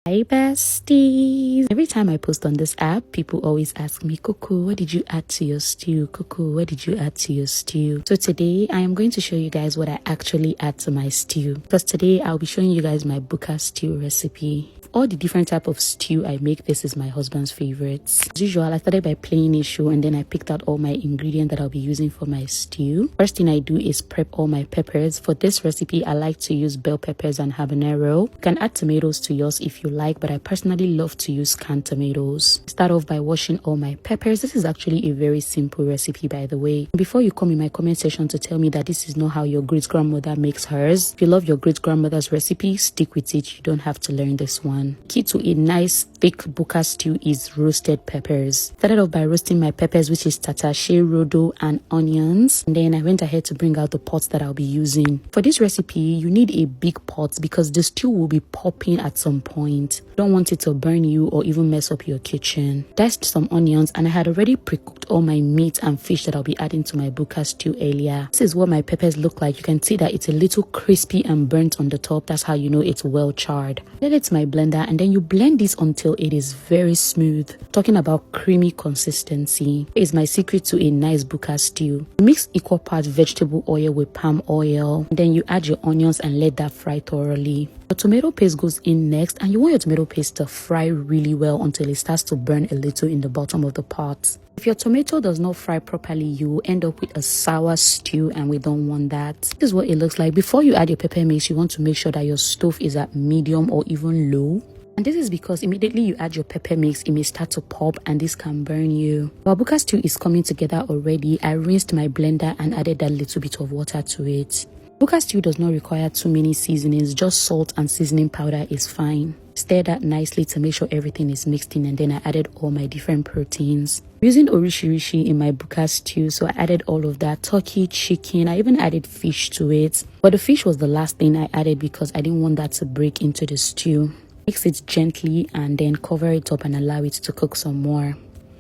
Hi besties! Every time I post on this app, people always ask me, Coco, what did you add to your stew? Coco, what did you add to your stew? So today, I am going to show you guys what I actually add to my stew. Because today, I'll be showing you guys my Bukka Stew recipe. All the different type of stew I make, this is my husband's favorites. As usual, I started by playing a show and then I picked out all my ingredients that I'll be using for my stew. First thing I do is prep all my peppers. For this recipe, I like to use bell peppers and habanero. You can add tomatoes to yours if you like, but I personally love to use canned tomatoes. Start off by washing all my peppers. This is actually a very simple recipe, by the way. Before you come in my comment section to tell me that this is not how your great-grandmother makes hers, if you love your great-grandmother's recipe, stick with it. You don't have to learn this one. Key to a nice thick Bukka stew is roasted peppers. Started off by roasting my peppers, which is tatashe, rodo, and onions. And then I went ahead to bring out the pots that I'll be using. For this recipe, you need a big pot because the stew will be popping at some point. You don't want it to burn you or even mess up your kitchen. Diced some onions, and I had already pre-cooked all my meat and fish that I'll be adding to my Bukka stew earlier. This is what my peppers look like. You can see that it's a little crispy and burnt on the top. That's how you know it's well charred. Let it to my blender, and then you blend this until it is very smooth. Talking about creamy consistency is my secret to a nice Bukka stew. Mix equal parts vegetable oil with palm oil. Then you add your onions and let that fry thoroughly. Your tomato paste goes in next, and you want your tomato paste to fry really well until it starts to burn a little in the bottom of the pot. If your tomato does not fry properly, you will end up with a sour stew, and we don't want that. This is what it looks like. Before you add your pepper mix, you want to make sure that your stove is at medium or even low. And this is because immediately you add your pepper mix, it may start to pop and this can burn you. While Bukka stew is coming together already, I rinsed my blender and added that little bit of water to it. Bukka stew does not require too many seasonings, just salt and seasoning powder is fine. Stir that nicely to make sure everything is mixed in, and then I added all my different proteins. I'm using orishirishi in my Bukka stew, so I added all of that: turkey, chicken, I even added fish to it. But the fish was the last thing I added because I didn't want that to break into the stew. Mix it gently and then cover it up and allow it to cook some more.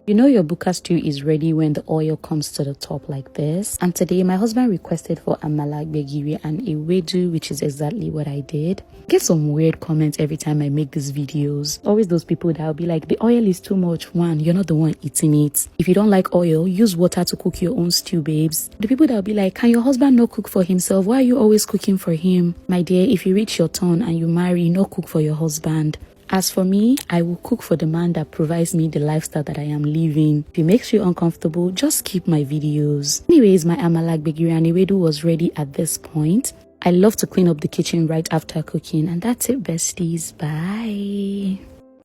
You know your Bukka stew is ready when the oil comes to the top like this. And today my husband requested for amala gbegiri and ewedu, which is exactly what I did. I get some weird comments every time I make these videos. Always those people that will be like, the oil is too much. One, you're not the one eating it. If you don't like oil, use water to cook your own stew, babes. The people that will be like, can your husband not cook for himself? Why are you always cooking for him? My dear, if you reach your turn and you marry, not cook for your husband. As for me, I will cook for the man that provides me the lifestyle that I am living. If it makes you uncomfortable, just skip my videos. Anyways, my amala gbegiri and ewedu was ready at this point. I love to clean up the kitchen right after cooking, and that's it, besties. Bye.